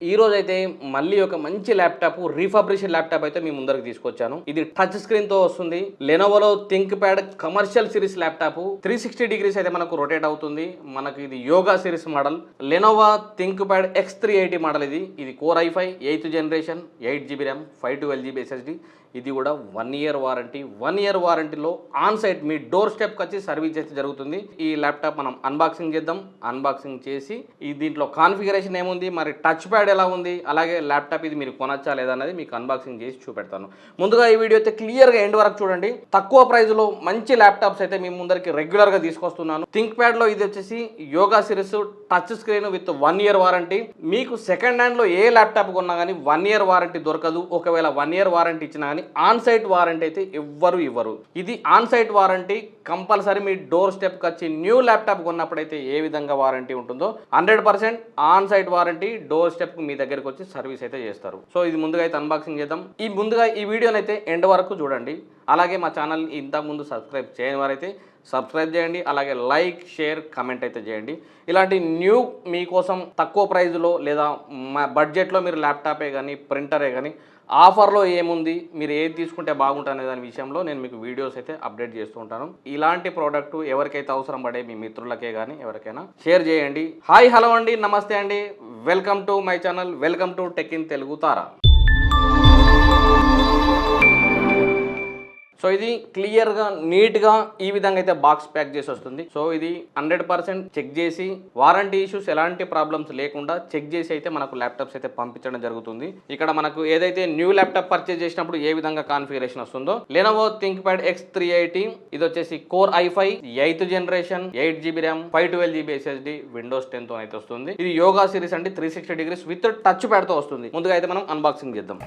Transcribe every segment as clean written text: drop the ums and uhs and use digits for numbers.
ఈ రోజు అయితే మళ్ళీ ఒక మంచి ల్యాప్టాప్ రీఫాబ్రిషన్ ల్యాప్టాప్ అయితే మీ ముందరకు తీసుకొచ్చాను. ఇది టచ్ స్క్రీన్ తో వస్తుంది. లెనోవోలో ThinkPad commercial series laptop 360 degrees అయితే మనకు రొటేట్ అవుతుంది. మనకు ఇది Yoga series model Lenovo ThinkPad X380 model. ఇది core i5 8th generation 8GB RAM 512GB SSD. ఇది కూడా 1 ఇయర్ వారంటీ. 1 ఇయర్ వారంటీలో ఆన్ సైట్ మీ డోర్ స్టెప్కి వచ్చి సర్వీస్ అయితే జరుగుతుంది. ఈ ల్యాప్టాప్ మనం అన్బాక్సింగ్ చేద్దాం. అన్బాక్సింగ్ చేసి ఈ దీంట్లో కాన్ఫిగరేషన్ ఏముంది, మరి టచ్ ప్యాడ్ ఎలా ఉంది, అలాగే ల్యాప్టాప్ ఇది మీరు కొనచ్చా లేదా అనేది మీకు అన్బాక్సింగ్ చేసి చూపెడతాను. ముందుగా ఈ వీడియో అయితే క్లియర్గా ఎండ్ వరకు చూడండి. తక్కువ ప్రైస్లో మంచి ల్యాప్టాప్స్ అయితే మీ ముందరికి రెగ్యులర్గా తీసుకొస్తున్నాను. థింక్ ప్యాడ్లో ఇది వచ్చేసి yoga series touch screen with 1 year warranty. మీకు సెకండ్ హ్యాండ్లో ఏ ల్యాప్టాప్ కొన్నా కానీ 1 ఇయర్ వారంటీ దొరకదు. ఒకవేళ 1 ఇయర్ వారంటీ ఇచ్చినా కానీ ఆన్ సైట్ వారంటీ అయితే ఎవ్వరు ఇవ్వరు. ఇది ఆన్ సైట్ వారంటీ కంపల్సరీ మీ డోర్ స్టెప్కి వచ్చి న్యూ ల్యాప్టాప్ కొన్నప్పుడైతే ఏ విధంగా వారంటీ ఉంటుందో 100% on site warranty door step మీ దగ్గరికి వచ్చి సర్వీస్ అయితే చేస్తారు. సో ఇది ముందుగా అయితే అన్బాక్సింగ్ చేద్దాం. ముందుగా ఈ వీడియోని అయితే ఎండ్ వరకు చూడండి. అలాగే మా ఛానల్ ఇంతకుముందు సబ్స్క్రైబ్ చేయని వారైతే సబ్స్క్రైబ్ చేయండి. అలాగే లైక్ షేర్ కమెంట్ అయితే చేయండి. ఇలాంటి న్యూ మీకోసం తక్కువ ప్రైజ్లో లేదా బడ్జెట్లో మీరు ల్యాప్టాపే కానీ ప్రింటరే కానీ ఆఫర్లో ఏముంది, మీరు ఏది తీసుకుంటే బాగుంటుంది దాని విషయంలో నేను మీకు వీడియోస్ అయితే అప్డేట్ చేస్తూ ఉంటాను. ఇలాంటి ప్రోడక్ట్ ఎవరికైతే అవసరం పడే మీ మిత్రులకే కానీ ఎవరికైనా షేర్ చేయండి. హాయ్ హలో అండి, నమస్తే అండి, welcome to my channel, welcome to tech in Telugu Tara. So ఇది క్లియర్గా నీట్గా ఈ విధంగా అయితే బాక్స్ ప్యాక్ చేసి వస్తుంది. సో ఇది 100% చెక్ చేసి వారంటీ ఇష్యూస్ ఎలాంటి ప్రాబ్లమ్స్ లేకుండా చెక్ చేసి అయితే మనకు ల్యాప్టాప్స్ అయితే పంపించడం జరుగుతుంది. ఇక్కడ మనకు ఏదైతే న్యూ ల్యాప్టాప్ పర్చేజ్ చేసినప్పుడు ఏ విధంగా కాన్ఫిగరేషన్ వస్తుందో లెనోవో థింక్ ప్యాడ్ X380 ఇది వచ్చేసి core i5 8th generation 8GB RAM 512GB SSD Windows 10 తో అయితే వస్తుంది. ఇది యోగా సిరీస్ అంటే 360 డిగ్రీస్ విత్ టచ్ ప్యాడ్ తో వస్తుంది. ముందుగా అయితే మనం అన్బాక్సింగ్ చేద్దాం.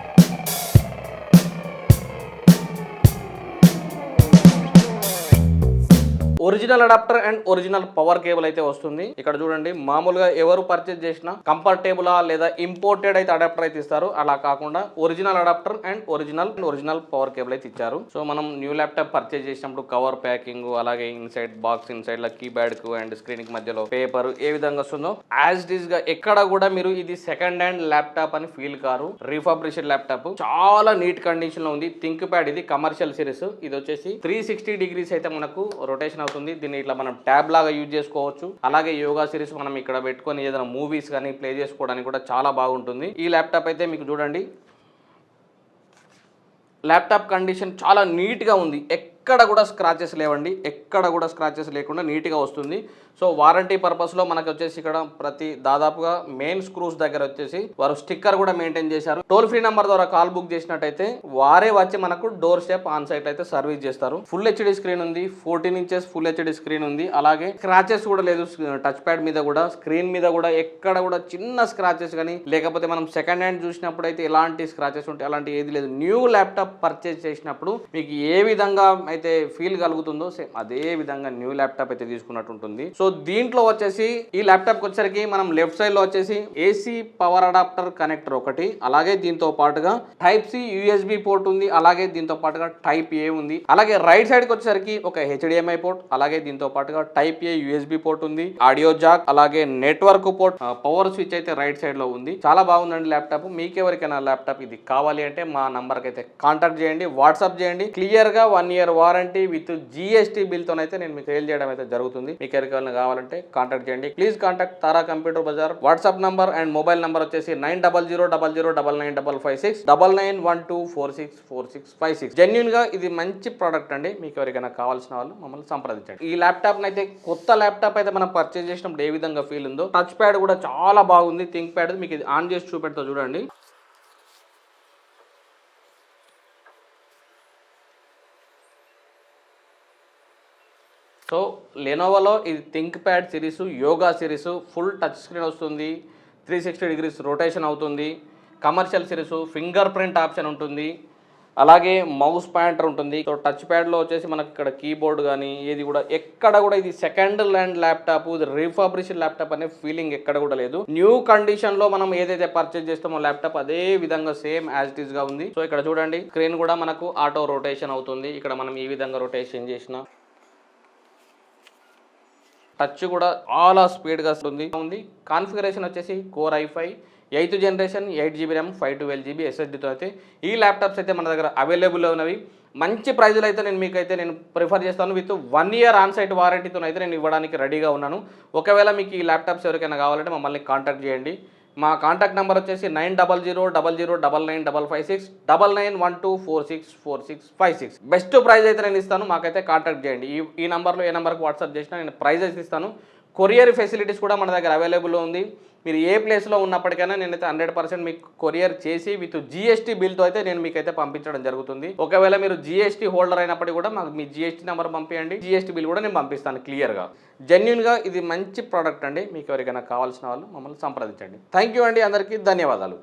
Original adapter and original power cable అయితే వస్తుంది. ఇక్కడ చూడండి, మామూలుగా ఎవరు పర్చేజ్ చేసినా కంఫర్టబులా లేదా ఇంపోర్టెడ్ అయితే అడాప్టర్ అయితే ఇస్తారు. అలా కాకుండా original adapter and original power cable అయితే ఇచ్చారు. సో మనం న్యూ ల్యాప్టాప్ పర్చేజ్ చేసినప్పుడు కవర్ ప్యాకింగ్, అలాగే ఇన్సైడ్ బాక్స్ ఇన్సైడ్ లా కీప్యాడ్ కు అండ్ స్క్రీన్ కి మధ్యలో పేపర్ ఏ విధంగా వస్తుందో యాజ్ ఇట్ ఈస్ గా ఎక్కడ కూడా మీరు ఇది సెకండ్ హ్యాండ్ ల్యాప్టాప్ అని ఫీల్ కారు. రీఫాబ్రిషన్ ల్యాప్టాప్ చాలా నీట్ కండిషన్ లో ఉంది. థింక్ ప్యాడ్ ఇది కమర్షియల్ సిరీస్. ఇది వచ్చేసి 360 డిగ్రీస్ అయితే మనకు రొటేషన్ అవుతుంది. దీన్ని ఇట్లా మనం ట్యాబ్ లాగా యూజ్ చేసుకోవచ్చు. అలాగే యోగా సిరీస్ మనం ఇక్కడ పెట్టుకొని ఏదైనా మూవీస్ కానీ ప్లే చేసుకోవడానికి కూడా చాలా బాగుంటుంది. ఈ ల్యాప్టాప్ అయితే మీకు చూడండి, ల్యాప్టాప్ కండిషన్ చాలా నీట్గా ఉంది. ఎక్కడ కూడా స్క్రాచెస్ లేవండి. ఎక్కడ కూడా స్క్రాచెస్ లేకుండా నీట్గా వస్తుంది. సో వారంటీ పర్పస్లో మనకు వచ్చేసి ఇక్కడ దాదాపుగా మెయిన్ స్క్రూస్ దగ్గర వచ్చేసి వారు స్టిక్కర్ కూడా మెయింటైన్ చేశారు. టోల్ ఫ్రీ నెంబర్ ద్వారా కాల్ బుక్ చేసినట్టయితే వారే వచ్చి మనకు డోర్ స్టెప్ ఆన్ సైట్ అయితే సర్వీస్ చేస్తారు. ఫుల్ హెచ్డి స్క్రీన్ ఉంది, 14 ఇంచెస్ ఫుల్ హెచ్డి స్క్రీన్ ఉంది. అలాగే స్క్రాచెస్ కూడా లేదు. టచ్ ప్యాడ్ మీద కూడా స్క్రీన్ మీద కూడా ఎక్కడ కూడా చిన్న స్క్రాచెస్ కానీ లేకపోతే మనం సెకండ్ హ్యాండ్ చూసినప్పుడు అయితే ఎలాంటి స్క్రాచెస్ ఉంటాయి అలాంటి ఏది లేదు. న్యూ ల్యాప్టాప్ పర్చేజ్ చేసినప్పుడు మీకు ఏ విధంగా అయితే ఫీల్ కలుగుతుందో సేమ్ అదే విధంగా న్యూ ల్యాప్టాప్ అయితే తీసుకున్నట్టు ఉంటుంది. సో దీంట్లో వచ్చేసి ఈ ల్యాప్టాప్ వచ్చేసరికి మనం లెఫ్ట్ సైడ్ లో వచ్చేసి ఏసీ పవర్ అడాప్టర్ కనెక్టర్ ఒకటి, అలాగే దీంతో పాటుగా టైప్ సి యూఎస్బి పోర్ట్ ఉంది, అలాగే దీంతో పాటుగా టైప్ ఏ ఉంది. అలాగే రైట్ సైడ్ కి వచ్చేసరికి ఒక HDMI పోర్ట్, అలాగే దీంతో పాటుగా టైప్ ఏ యూఎస్బి పోర్ట్ ఉంది, ఆడియో జాక్, అలాగే నెట్వర్క్ పోర్ట్, పవర్ స్విచ్ అయితే రైట్ సైడ్ లో ఉంది. చాలా బాగుందండి ల్యాప్టాప్. మీకెవరికైనా ల్యాప్టాప్ ఇది కావాలి అంటే మా నంబర్ కి అయితే కాంటాక్ట్ చేయండి, వాట్సాప్ చేయండి. క్లియర్ గా 1 year warranty with GST bill తోనైతే నేను మీకు సేల్ చేయడం అయితే జరుగుతుంది. మీకు ఎవరికైనా కావాలంటే కాంటాక్ట్ చేయండి. Please contact Tara computer Bazar. WhatsApp number and mobile number వచ్చేసి 9000009955 9912464656. జెన్యున్ గా ఇది మంచి ప్రోడక్ట్ అండి. మీకు ఎవరికైనా కావాల్సిన వాళ్ళు మమ్మల్ని సంప్రదించండి. ఈ ల్యాప్టాప్ అయితే కొత్త ల్యాప్టాప్ అయితే మనం పర్చేజ్ చేసినప్పుడు ఏ విధంగా ఫీల్ ఉందో టచ్ ప్యాడ్ కూడా చాలా బాగుంది. థింక్ ప్యాడ్ మీకు ఇది ఆన్ చేసి చూపెడతా చూడండి. సో లెనోవోలో ఇది think pad series yoga series full touch screen వస్తుంది. 360 డిగ్రీస్ రొటేషన్ అవుతుంది. Commercial series finger print option ఉంటుంది. అలాగే మౌస్ పాయింటర్ ఉంటుంది. సో టచ్ ప్యాడ్లో వచ్చేసి మనకి ఇక్కడ కీబోర్డ్ కానీ ఏది కూడా ఎక్కడ కూడా ఇది సెకండ్ హ్యాండ్ ల్యాప్టాప్, ఇది రీఫాబ్రిషన్ ల్యాప్టాప్ అనే ఫీలింగ్ ఎక్కడ కూడా లేదు. న్యూ కండిషన్లో మనం ఏదైతే పర్చేజ్ చేస్తామో ల్యాప్టాప్ అదే విధంగా సేమ్ యాజ్ ఇట్ ఈస్ గా ఉంది. సో ఇక్కడ చూడండి, స్క్రీన్ కూడా మనకు ఆటో రొటేషన్ అవుతుంది. ఇక్కడ మనం ఈ విధంగా రొటేషన్ చేసిన టచ్ కూడా చాలా స్పీడ్గా ఉంది. కాన్ఫిగరేషన్ వచ్చేసి core i5 8th generation 8GB RAM 512GB SSDతో అయితే ఈ ల్యాప్టాప్స్ అయితే మన దగ్గర అవైలబుల్లో ఉన్నవి. మంచి ప్రైజులు అయితే నేను ప్రిఫర్ చేస్తాను. విత్ 1 year ఆన్ సైట్ వారంటీతో అయితే నేను ఇవ్వడానికి రెడీగా ఉన్నాను. ఒకవేళ మీకు ఈ ల్యాప్టాప్స్ ఎవరికైనా కావాలంటే మమ్మల్ని కాంటాక్ట్ చేయండి. మా కాంటాక్ట్ నెంబర్ వచ్చేసి 9000999556 9912464656. బెస్ట్ ప్రైజ్ అయితే నేను ఇస్తాను. మాకైతే కాంటాక్ట్ చేయండి. ఈ నెంబర్లో ఏ నెంబర్కి వాట్సాప్ చేసినా నేను ప్రైజెస్ ఇస్తాను. కొరియర్ ఫెసిలిటీస్ కూడా మన దగ్గర అవైలబుల్లో ఉంది. మీరు ఏ ప్లేస్లో ఉన్నప్పటికైనా నేనైతే 100% మీకు కొరియర్ చేసి విత్ GST బిల్తో అయితే నేను మీకైతే పంపించడం జరుగుతుంది. ఒకవేళ మీరు GST హోల్డర్ అయినప్పటికీ కూడా మాకు మీ GST నెంబర్ పంపించండి. GST బిల్ కూడా నేను పంపిస్తాను క్లియర్గా. జెన్యున్గా ఇది మంచి ప్రోడక్ట్ అండి. మీకు ఎవరికైనా కావాల్సిన వాళ్ళు మమ్మల్ని సంప్రదించండి. థ్యాంక్ యూ అండి. అందరికీ ధన్యవాదాలు.